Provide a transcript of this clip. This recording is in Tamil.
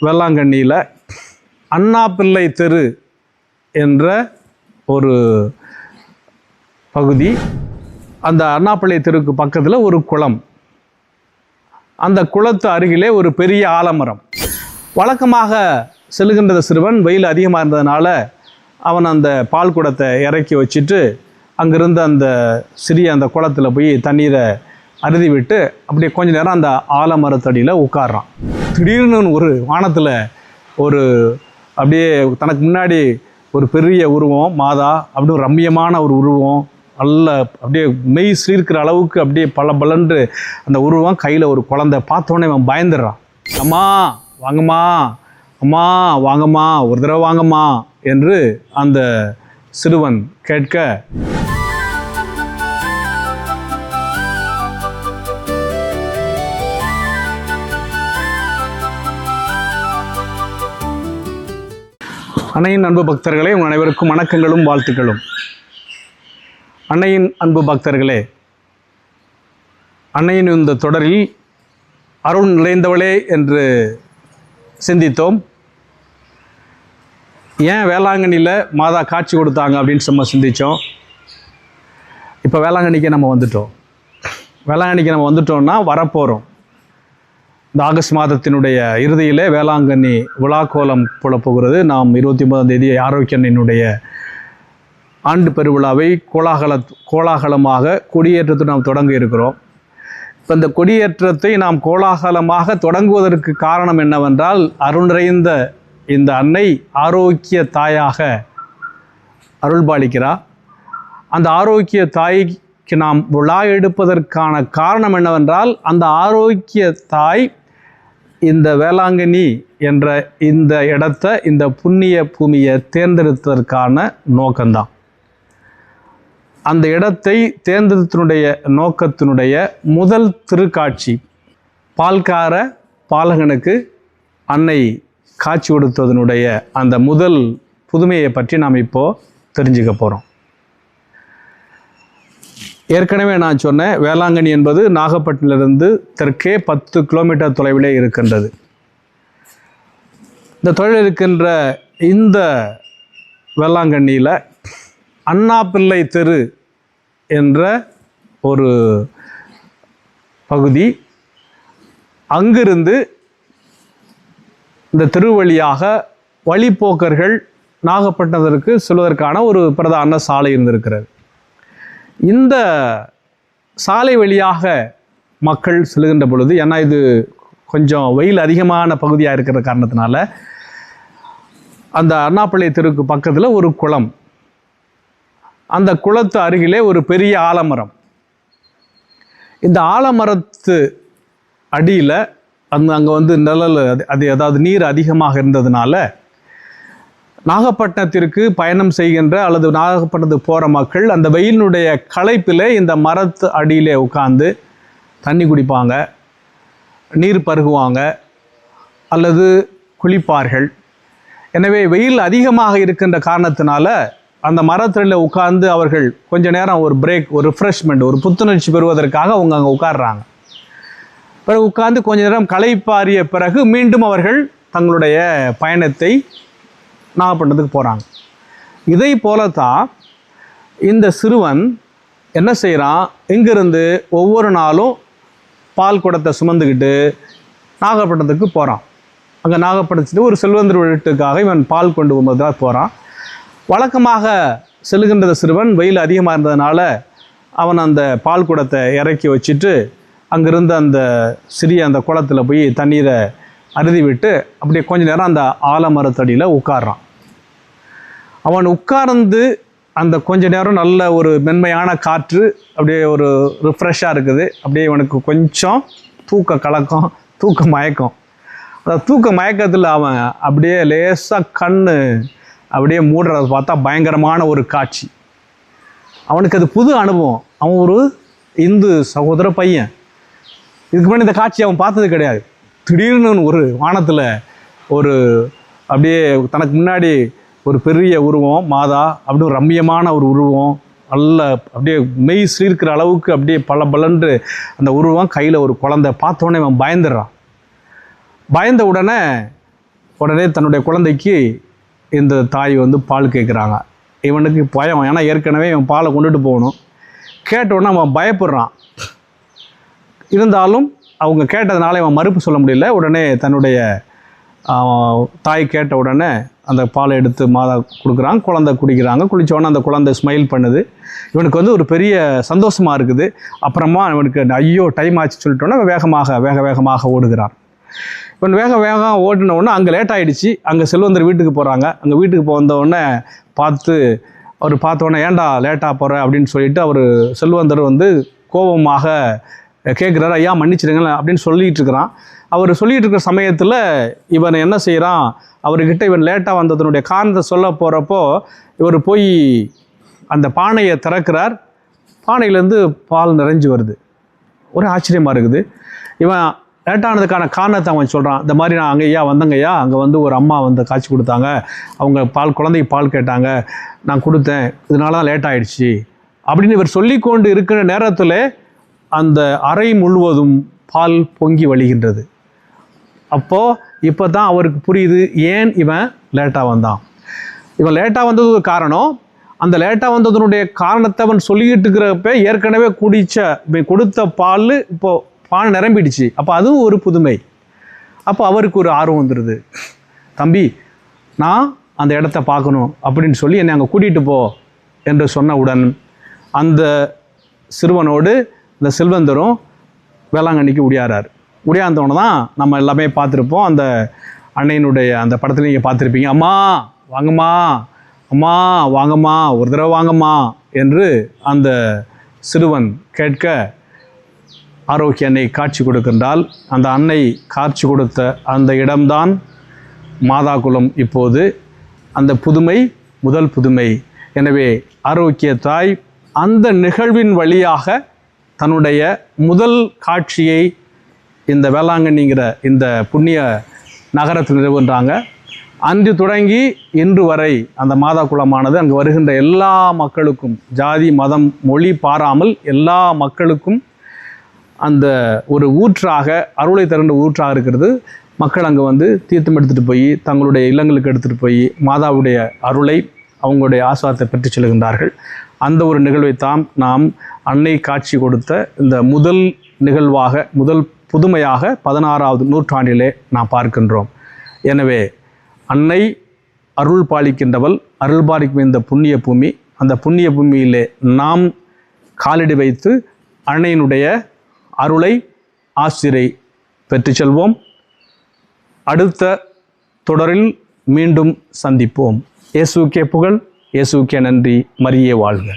வேளாங்கண்ணியில் அண்ணா பிள்ளை தெரு என்ற ஒரு பகுதி. அந்த அண்ணா பிள்ளை தெருக்கு பக்கத்தில் ஒரு குளம். அந்த குளத்து அருகிலே ஒரு பெரிய ஆலமரம். வழக்கமாக செல்கின்ற சிறுவன் வெயில் அதிகமாக இருந்ததுனால அவன் அந்த பால் குடத்தை இறக்கி வச்சுட்டு அங்கிருந்து அந்த சிறிய அந்த குளத்தில் போய் தண்ணீரை அருதி விட்டு அப்படியே கொஞ்ச நேரம் அந்த ஆலமரத்தடியில் உட்கார்றான். திடீர்னு ஒரு வானத்தில் ஒரு அப்படியே தனக்கு முன்னாடி ஒரு பெரிய உருவம், மாதா அப்படின்னு ரம்மியமான ஒரு உருவம், நல்ல அப்படியே மெய் சீர்க்கிற அளவுக்கு அப்படியே பலன்று அந்த உருவம், கையில் ஒரு குழந்தை. பார்த்தோன்னே அவன் பயந்துடுறான். அம்மா வாங்கம்மா, அம்மா வாங்கம்மா, ஒரு தடவை வாங்கம்மா என்று அந்த சிறுவன் கேட்க, அன்னையின் அன்பு பக்தர்களே, உங்கள் அனைவருக்கும் வணக்கங்களும் வாழ்த்துக்களும். அன்னையின் அன்பு பக்தர்களே, அன்னையின் இந்த தொடரில் அருள் நிறைந்தவளே என்று சிந்தித்தோம். ஏன் வேளாங்கண்ணியில் மாதா காட்சி கொடுத்தாங்க அப்படின்னு நம்ம சிந்தித்தோம். இப்போ வேளாங்கண்ணிக்கு நம்ம வந்துட்டோம்னா வரப்போகிறோம். இந்த ஆகஸ்ட் மாதத்தினுடைய இறுதியிலே வேளாங்கண்ணி விழாக்கோலம் போடப்போகிறது. நாம் 29ஆம் தேதி ஆரோக்கியனுடைய ஆண்டு பெருவிழாவை கோலாகலமாக கொடியேற்றத்தை நாம் தொடங்க இருக்கிறோம். இப்போ இந்த கொடியேற்றத்தை நாம் கோலாகலமாக தொடங்குவதற்கு காரணம் என்னவென்றால், அருள் நிறைந்த இந்த அன்னை ஆரோக்கிய தாயாக அருள்பாலிக்கிறார். அந்த ஆரோக்கிய தாய்க்கு நாம் விழா எடுப்பதற்கான காரணம் என்னவென்றால், அந்த ஆரோக்கிய தாய் இந்த வேளாங்கண்ணி என்ற இந்த இடத்தை, இந்த புண்ணிய பூமியை தேர்ந்தெடுத்ததற்கான நோக்கம்தான். அந்த இடத்தை தேர்ந்தெடுத்தனுடைய நோக்கத்தினுடைய முதல் திருக்காட்சி, பால்கார பாலகனுக்கு அன்னை காட்சி கொடுத்ததனுடைய அந்த முதல் புதுமையை பற்றி நாம் இப்போது தெரிஞ்சுக்க போகிறோம். ஏற்கனவே நான் சொன்னேன், வேளாங்கண்ணி என்பது நாகப்பட்டினத்திலிருந்து தெற்கே 10 கிலோமீட்டர் தொலைவிலே இருக்கின்றது. இந்த தொலைவில் இருக்கின்ற இந்த வேளாங்கண்ணியில் அண்ணா பிள்ளை தெரு என்ற ஒரு பகுதி. அங்கிருந்து இந்த தெரு வழியாக வழிப்போக்கர்கள் நாகப்பட்டினத்திற்கு செல்வதற்கான ஒரு பிரதான சாலை இருந்திருக்கிறது. இந்த சாலை வழியாக மக்கள் செல்கின்ற பொழுது, ஏன்னா இது கொஞ்சம் வெயில் அதிகமான பகுதியாக இருக்கிற காரணத்தினால, அந்த அண்ணாப்பிள்ளை தெருக்கு பக்கத்தில் ஒரு குளம். அந்த குளத்து அருகிலே ஒரு பெரிய ஆலமரம். இந்த ஆலமரத்து அடியில் அங்கே வந்து நிழல், அதாவது நீர் அதிகமாக இருந்ததுனால நாகப்பட்டினத்திற்கு பயணம் செய்கின்ற அல்லது நாகப்பட்டினத்துக்கு போகிற மக்கள் அந்த வெயிலினுடைய களைப்பில் இந்த மரத்து அடியிலே உட்கார்ந்து தண்ணி குடிப்பாங்க, நீர் பருகுவாங்க அல்லது குளிப்பார்கள். எனவே வெயில் அதிகமாக இருக்கின்ற காரணத்தினால அந்த மரத்தடியில் உட்கார்ந்து அவர்கள் கொஞ்ச நேரம் ஒரு பிரேக், ஒரு ரிஃப்ரெஷ்மெண்ட், ஒரு புத்துணர்ச்சி பெறுவதற்காக அவங்க அங்கே உட்கார்றாங்க. பிறகு உட்கார்ந்து கொஞ்ச நேரம் களைப்பாறிய பிறகு மீண்டும் அவர்கள் தங்களுடைய பயணத்தை நாகப்பட்டினத்துக்கு போகிறாங்க. இதை போலத்தான் இந்த சிறுவன் என்ன செய்கிறான், இங்கிருந்து ஒவ்வொரு நாளும் பால் குடத்தை சுமந்துக்கிட்டு நாகப்பட்டினத்துக்கு போகிறான். அங்கே நாகப்பட்டினத்துக்கு ஒரு செல்வந்தர் வீட்டுக்காக இவன் பால் கொண்டு போகும்போது போகிறான். வழக்கமாக செல்கின்ற சிறுவன் வெயில் அதிகமாக இருந்ததுனால அவன் அந்த பால் குடத்தை இறக்கி வச்சுட்டு அங்கிருந்து அந்த சிறிய அந்த குளத்தில் போய் தண்ணீரை அருதி விட்டு அப்படியே கொஞ்ச நேரம் அந்த ஆலமரத்தடியில் உட்கார்றான். அவன் உட்கார்ந்து அந்த கொஞ்ச நேரம் நல்ல ஒரு மென்மையான காற்று, அப்படியே ஒரு ரிஃப்ரெஷ்ஷாக இருக்குது. அப்படியே இவனுக்கு கொஞ்சம் தூக்க மயக்கம். அந்த தூக்க மயக்கத்தில் அவன் அப்படியே லேசாக கண் அப்படியே மூடுறத பார்த்தா பயங்கரமான ஒரு காட்சி. அவனுக்கு அது புது அனுபவம். அவன் ஒரு இந்து சகோதர பையன். இதுக்கு முன்னாடி இந்த காட்சி அவன் பார்த்தது கிடையாது. திடீர்னு ஒரு வானத்தில் ஒரு அப்படியே தனக்கு முன்னாடி ஒரு பெரிய உருவம், மாதா அப்படின்னு ரம்மியமான ஒரு உருவம், நல்ல அப்படியே மெய் சீர்க்கிற அளவுக்கு அப்படியே பலன்று அந்த உருவம், கையில் ஒரு குழந்தை. பார்த்தோன்னே அவன் பயந்துடுறான். பயந்த உடனே உடனே தன்னுடைய குழந்தைக்கு இந்த தாய் வந்து பால் கேட்குறாங்க. இவனுக்கு பயம், ஏன்னா ஏற்கனவே இவன் பாலை கொண்டுட்டு போகணும். கேட்டவுடனே அவன் பயப்படுறான். இருந்தாலும் அவங்க கேட்டதுனால இவன் மறுப்பு சொல்ல முடியல. உடனே தன்னுடைய தாய் கேட்ட உடனே அந்த பாலை எடுத்து மாதா கொடுக்குறாங்க. குழந்தை குடிக்கிறாங்க. குடித்தோடனே அந்த குழந்தை ஸ்மைல் பண்ணுது. இவனுக்கு வந்து ஒரு பெரிய சந்தோஷமாக இருக்குது. அப்புறமா இவனுக்கு ஐயோ டைம் ஆச்சு சொல்லிட்டோன்னா வேக வேகமாக ஓடுகிறான். இவன் வேகம் ஓடினவுடனே அங்கே லேட் ஆகிடுச்சு. அங்கே செல்வந்தர் வீட்டுக்கு போகிறாங்க. அங்கே வீட்டுக்கு வந்தவுடனே அவர் பார்த்தோன்னே ஏன்டா லேட்டாக போகிற அப்படின்னு சொல்லிட்டு அவர் செல்வந்தர் வந்து கோபமாக கேட்குறாரு, ஐயா மன்னிச்சிடுங்களேன் அப்படின்னு சொல்லிகிட்டு இருக்கிறான். அவர் சொல்லிகிட்டு இருக்கிற சமயத்தில் இவன் என்ன செய்கிறான், அவர்கிட்ட இவன் லேட்டாக வந்ததனுடைய காரணத்தை சொல்ல போகிறப்போ இவர் போய் அந்த பானையை திறக்கிறார். பானையிலேருந்து பால் நிறைஞ்சு வருது. ஒரு ஆச்சரியமாக இருக்குது. இவன் லேட்டானதுக்கான காரணத்தை அவன் சொல்கிறான். இந்த மாதிரி நான் அங்கேயா வந்தங்கய்யா, அங்கே வந்து ஒரு அம்மா வந்து காய்ச்சி கொடுத்தாங்க, அவங்க குழந்தைக்கு பால் கேட்டாங்க, நான் கொடுத்தேன், இதனால தான் லேட் ஆகிடுச்சு அப்படின்னு இவர் சொல்லி கொண்டு இருக்கிற நேரத்தில் அந்த அறை முழுவதும் பால் பொங்கி வழிகின்றது. அப்போது இப்போ தான் அவருக்கு புரியுது ஏன் இவன் லேட்டாக வந்தான். இவன் லேட்டாக வந்தது காரணம். அந்த லேட்டாக வந்ததனுடைய காரணத்தை அவன் சொல்லிக்கிட்டு இருக்கிறப்ப ஏற்கனவே கொடுத்த பால் இப்போது பானை நிரம்பிடுச்சு. அப்போ அதுவும் ஒரு புதுமை. அப்போ அவருக்கு ஒரு ஆர்வம் வந்துடுது. தம்பி, நான் அந்த இடத்த பார்க்கணும் அப்படின்னு சொல்லி என்னை அங்கே கூட்டிகிட்டு போ என்று சொன்னவுடன் அந்த சிறுவனோடு இந்த செல்வந்தரும் வேளாங்கண்ணிக்கு உடையாந்தவனை தான் நம்ம எல்லாமே பார்த்துருப்போம். அந்த அன்னையினுடைய அந்த படத்தில் நீங்கள் பார்த்துருப்பீங்க. அம்மா வாங்கம்மா, அம்மா வாங்கம்மா, ஒரு தடவை வாங்கம்மா என்று அந்த சிறுவன் கேட்க ஆரோக்கிய அன்னை காட்சி கொடுக்கின்றால். அந்த அன்னை காட்சி கொடுத்த அந்த இடம்தான் மாதாகுளம். இப்போது அந்த புதுமை முதல் புதுமை. எனவே ஆரோக்கிய தாய் அந்த நிகழ்வின் வழியாக தன்னுடைய முதல் காட்சியை இந்த வேளாங்கண்ணிங்கிற இந்த புண்ணிய நகரத்தில் நிறுவுன்றாங்க. அன்று தொடங்கி இன்று வரை அந்த மாதா குளமானது அங்கு வருகின்ற எல்லா மக்களுக்கும், ஜாதி மதம் மொழி பாராமல் எல்லா மக்களுக்கும் அந்த ஒரு ஊற்றாக, அருளை தருகின்ற ஊற்றாக இருக்கிறது. மக்கள் அங்கே வந்து தீர்த்தம் எடுத்துகிட்டு போய் தங்களுடைய இல்லங்களுக்கு எடுத்துகிட்டு போய் மாதாவுடைய அருளை, அவங்களுடைய ஆசீர்வாதத்தை பெற்று செல்கின்றார்கள். அந்த ஒரு நிகழ்வைத்தான் நாம் அன்னை காட்சி கொடுத்த இந்த முதல் நிகழ்வாக, முதல் புதுமையாக 16வது நூற்றாண்டிலே நாம் பார்க்கின்றோம். எனவே அன்னை அருள் பாலிக்கின்றவள், அருள் பாலிக்கும் இந்த புண்ணிய பூமி. அந்த புண்ணிய பூமியிலே நாம் காலடி வைத்து அன்னையினுடைய அருளை, ஆசிரை பெற்று செல்வோம். அடுத்த தொடரில் மீண்டும் சந்திப்போம். இயேசுவுக்கே புகழ், இயேசுவுக்கே நன்றி. மரியே வாழ்க.